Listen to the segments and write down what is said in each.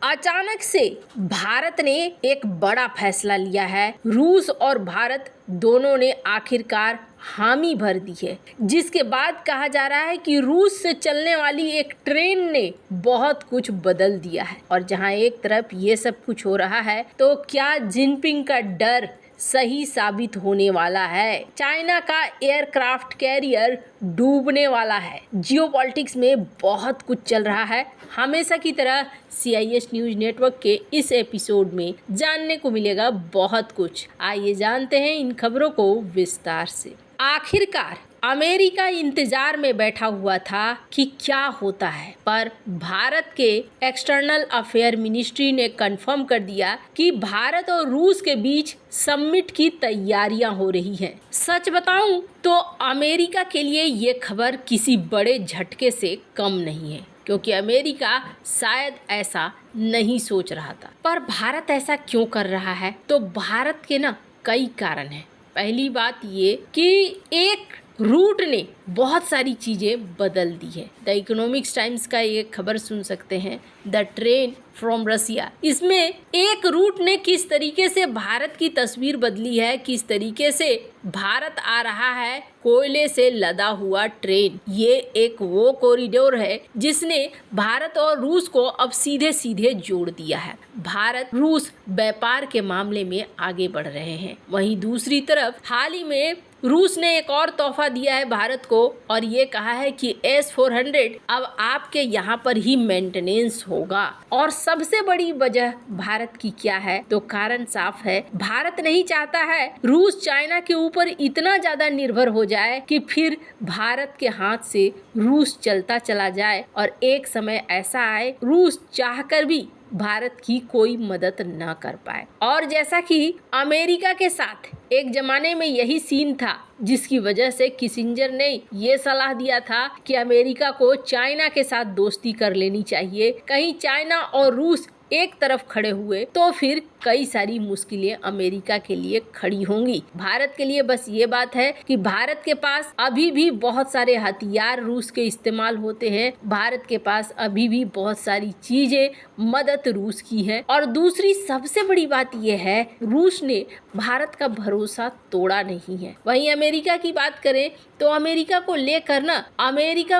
अचानक से भारत ने एक बड़ा फैसला लिया है। रूस और भारत दोनों ने आखिरकार हामी भर दी है, जिसके बाद कहा जा रहा है कि रूस से चलने वाली एक ट्रेन ने बहुत कुछ बदल दिया है। और जहां एक तरफ ये सब कुछ हो रहा है, तो क्या जिनपिंग का डर सही साबित होने वाला है? चाइना का एयरक्राफ्ट कैरियर डूबने वाला है। जियोपॉलिटिक्स में बहुत कुछ चल रहा है। हमेशा की तरह CIS न्यूज नेटवर्क के इस एपिसोड में जानने को मिलेगा बहुत कुछ। आइए जानते हैं इन खबरों को विस्तार से। आखिरकार अमेरिका इंतजार में बैठा हुआ था कि क्या होता है, पर भारत के एक्सटर्नल अफेयर मिनिस्ट्री ने कंफर्म कर दिया कि भारत और रूस के बीच समिट की तैयारियां हो रही हैं। सच बताऊं तो अमेरिका के लिए ये खबर किसी बड़े झटके से कम नहीं है, क्योंकि अमेरिका शायद ऐसा नहीं सोच रहा था। पर भारत ऐसा क्यों कर रहा है? तो भारत के कई कारण हैं। पहली बात ये कि एक रूट ने बहुत सारी चीज़ें बदल दी है। द इकोनॉमिक्स टाइम्स का ये खबर सुन सकते हैं, द ट्रेन फ्रॉम रसिया। इसमें एक रूट ने किस तरीके से भारत की तस्वीर बदली है, किस तरीके से भारत आ रहा है कोयले से लदा हुआ ट्रेन। ये एक वो कॉरिडोर है जिसने भारत और रूस को अब सीधे सीधे जोड़ दिया है। भारत रूस व्यापार के मामले में आगे बढ़ रहे हैं। वहीं दूसरी तरफ हाल ही में रूस ने एक और तोहफा दिया है भारत को, और ये कहा है कि S-400 अब आपके यहाँ पर ही मेंटेनेंस होगा। और सबसे बड़ी वजह भारत की क्या है? तो कारण साफ है, भारत नहीं चाहता है रूस चाइना के ऊपर इतना ज्यादा निर्भर हो जाए कि फिर भारत के हाथ से रूस चलता चला जाए और एक समय ऐसा आए रूस चाहकर भी भारत की कोई मदद न कर पाए। और जैसा कि अमेरिका के साथ एक जमाने में यही सीन था, जिसकी वजह से किसिंजर ने ये सलाह दिया था कि अमेरिका को चाइना के साथ दोस्ती कर लेनी चाहिए। कहीं चाइना और रूस एक तरफ खड़े हुए तो फिर कई सारी मुश्किलें अमेरिका के लिए खड़ी होंगी। भारत के लिए बस ये बात है कि भारत के पास अभी भी बहुत सारे हथियार रूस के इस्तेमाल होते हैं। भारत के पास अभी भी बहुत सारी चीजें मदद रूस की है। और दूसरी सबसे बड़ी बात यह है, रूस ने भारत का भरोसा तोड़ा नहीं है। वहीं अमेरिका की बात करें तो अमेरिका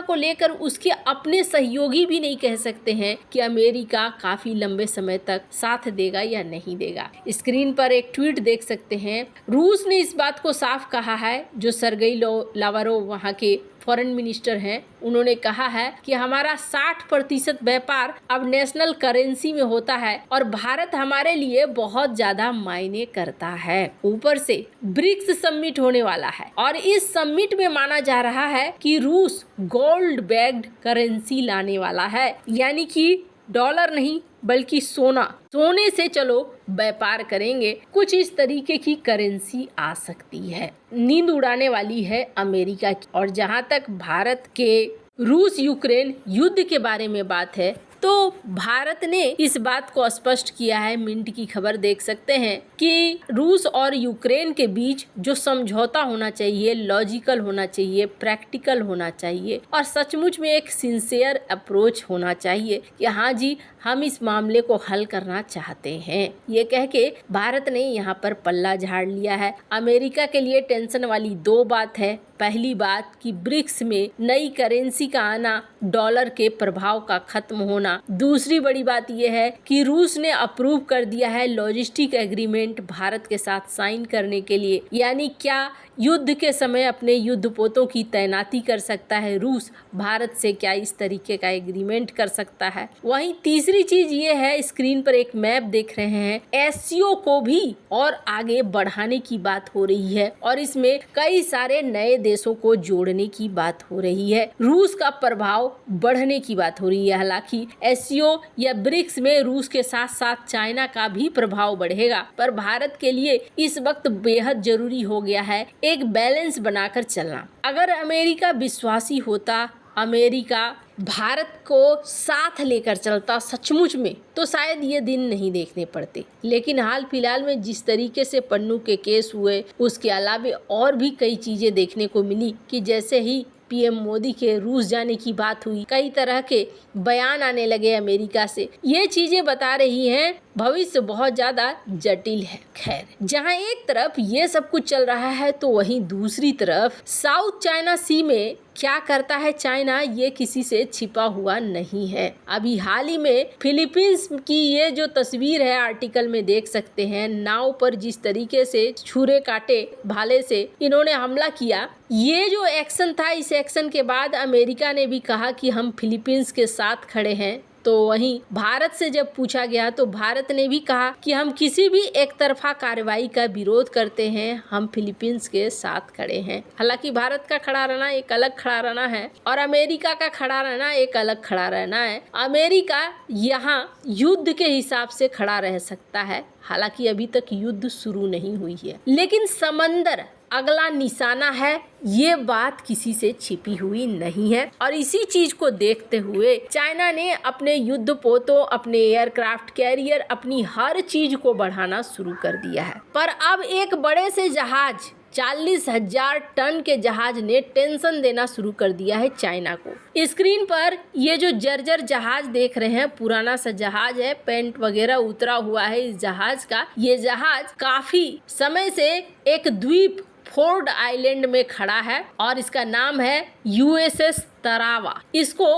को लेकर उसके अपने सहयोगी भी नहीं कह सकते हैं कि अमेरिका काफी लंबे समय तक साथ देगा या नहीं देगा। स्क्रीन पर एक ट्वीट देख सकते हैं। रूस ने इस बात को साफ कहा है, जो सर्गेई लावरोव वहाँ के फॉरेन मिनिस्टर हैं, उन्होंने कहा है कि हमारा 60% व्यापार अब नेशनल करेंसी में होता है और भारत हमारे लिए बहुत ज्यादा मायने करता है। ऊपर से ब्रिक्स समिट होने वाला है और इस समिट में माना जा रहा है कि रूस गोल्ड बैग्ड करेंसी लाने वाला है, यानी कि डॉलर नहीं बल्कि सोने से चलो व्यापार करेंगे, कुछ इस तरीके की करेंसी आ सकती है। नींद उड़ाने वाली है अमेरिका की। और जहां तक भारत के रूस यूक्रेन युद्ध के बारे में बात है, तो भारत ने इस बात को स्पष्ट किया है, मिंट की खबर देख सकते हैं, कि रूस और यूक्रेन के बीच जो समझौता होना चाहिए लॉजिकल होना चाहिए, प्रैक्टिकल होना चाहिए और सचमुच में एक सिंसियर अप्रोच होना चाहिए कि हाँ जी हम इस मामले को हल करना चाहते हैं। ये कह के भारत ने यहाँ पर पल्ला झाड़ लिया है। अमेरिका के लिए टेंशन वाली दो बात है। पहली बात कि ब्रिक्स में नई करेंसी का आना, डॉलर के प्रभाव का खत्म होना। दूसरी बड़ी बात यह है कि रूस ने अप्रूव कर दिया है लॉजिस्टिक एग्रीमेंट भारत के साथ साइन करने के लिए, यानी क्या युद्ध के समय अपने युद्धपोतों की तैनाती कर सकता है रूस, भारत से क्या इस तरीके का एग्रीमेंट कर सकता है। वहीं तीसरी चीज ये है, स्क्रीन पर एक मैप देख रहे हैं, SCO को भी और आगे बढ़ाने की बात हो रही है और इसमें कई सारे नए देशों को जोड़ने की बात हो रही है, रूस का प्रभाव बढ़ने की बात हो रही है। हालांकि SCO या ब्रिक्स में रूस के साथ साथ चाइना का भी प्रभाव बढ़ेगा, पर भारत के लिए इस वक्त बेहद जरूरी हो गया है एक बैलेंस बनाकर चलना। अगर अमेरिका विश्वासी होता, अमेरिका भारत को साथ लेकर चलता सचमुच में, तो शायद ये दिन नहीं देखने पड़ते। लेकिन हाल फिलहाल में जिस तरीके से पन्नू के केस हुए, उसके अलावा और भी कई चीजें देखने को मिली कि जैसे ही पीएम मोदी के रूस जाने की बात हुई, कई तरह के बयान आने लगे अमेरिका से। ये चीजें बता रही हैं भविष्य बहुत ज्यादा जटिल है। खैर, जहां एक तरफ ये सब कुछ चल रहा है तो वहीं दूसरी तरफ साउथ चाइना सी में क्या करता है चाइना, ये किसी से छिपा हुआ नहीं है। अभी हाल ही में फिलीपींस की ये जो तस्वीर है आर्टिकल में देख सकते हैं, नाव पर जिस तरीके से छुरे काटे भाले से इन्होंने हमला किया, ये जो एक्शन था, इस एक्शन के बाद अमेरिका ने भी कहा कि हम फिलीपींस के साथ खड़े हैं। तो वहीं भारत से जब पूछा गया तो भारत ने भी कहा कि हम किसी भी एक तरफा कार्रवाई का विरोध करते हैं, हम फिलीपींस के साथ खड़े हैं। हालांकि भारत का खड़ा रहना एक अलग खड़ा रहना है और अमेरिका का खड़ा रहना एक अलग खड़ा रहना है। अमेरिका यहाँ युद्ध के हिसाब से खड़ा रह सकता है, हालांकि अभी तक युद्ध शुरू नहीं हुई है, लेकिन समंदर अगला निशाना है, ये बात किसी से छिपी हुई नहीं है। और इसी चीज को देखते हुए चाइना ने अपने युद्धपोतों, अपने एयरक्राफ्ट कैरियर, अपनी हर चीज को बढ़ाना शुरू कर दिया है। पर अब एक बड़े से जहाज 40,000 टन के जहाज ने टेंशन देना शुरू कर दिया है चाइना को। स्क्रीन पर ये जो जर्जर जहाज देख रहे हैं, पुराना सा जहाज है, पेंट वगैरह उतरा हुआ है इस जहाज का। ये जहाज काफी समय से एक द्वीप फोर्ड आइलैंड में खड़ा है और इसका नाम है USS तरावा। इसको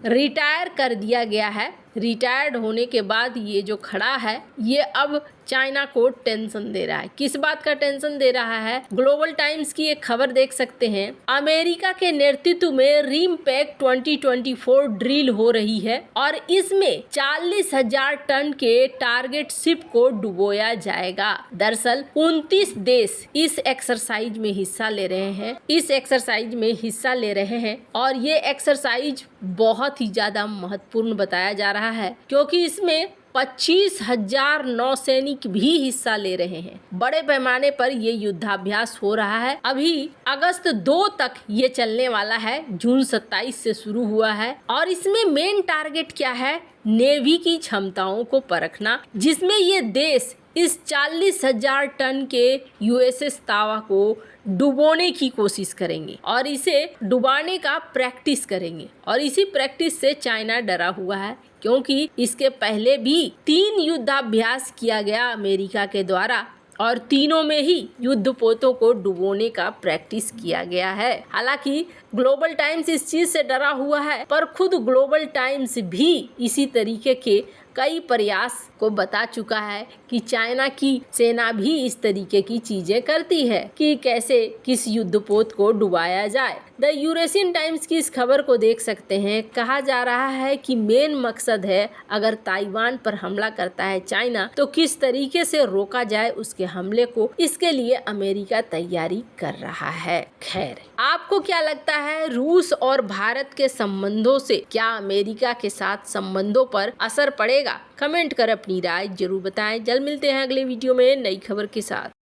रिटायर कर दिया गया है। रिटायर्ड होने के बाद ये जो खड़ा है, ये अब चाइना को टेंशन दे रहा है। किस बात का टेंशन दे रहा है? ग्लोबल टाइम्स की एक खबर देख सकते हैं। अमेरिका के नेतृत्व में रिमपैक 2024 ड्रिल हो रही है और इसमें 40,000 टन के टारगेट शिप को डुबोया जाएगा। दरअसल 29 देश इस एक्सरसाइज में हिस्सा ले रहे हैं और ये एक्सरसाइज बहुत ही ज्यादा महत्वपूर्ण बताया जा रहा है क्योंकि इसमें 25,000 नौसैनिक भी हिस्सा ले रहे हैं। बड़े पैमाने पर ये युद्धाभ्यास हो रहा है। अभी अगस्त 2 तक ये चलने वाला है, जून 27 से शुरू हुआ है और इसमें मेन टारगेट क्या है? नेवी की क्षमताओं को परखना, जिसमें ये देश इस 40,000 टन के USS तावा को डुबोने की कोशिश करेंगे और इसे डुबाने का प्रैक्टिस करेंगे। और इसी प्रैक्टिस से चाइना डरा हुआ है क्योंकि इसके पहले भी 3 युद्धाभ्यास किया गया अमेरिका के द्वारा और तीनों में ही युद्धपोतों को डुबोने का प्रैक्टिस किया गया है। हालांकि ग्लोबल टाइम्स इस चीज से डरा हुआ है, पर खुद ग्लोबल टाइम्स भी इसी तरीके के कई प्रयास को बता चुका है कि चाइना की सेना भी इस तरीके की चीजें करती है कि कैसे किस युद्धपोत को डुबाया जाए। द यूरेशियन टाइम्स की इस खबर को देख सकते हैं। कहा जा रहा है कि मेन मकसद है अगर ताइवान पर हमला करता है चाइना तो किस तरीके से रोका जाए उसके हमले को, इसके लिए अमेरिका तैयारी कर रहा है। खैर, आपको क्या लगता है रूस और भारत के संबंधों से क्या अमेरिका के साथ संबंधों पर असर पड़ेगा? कमेंट कर अपनी राय जरूर बताएं। जल्द मिलते हैं अगले वीडियो में नई खबर के साथ।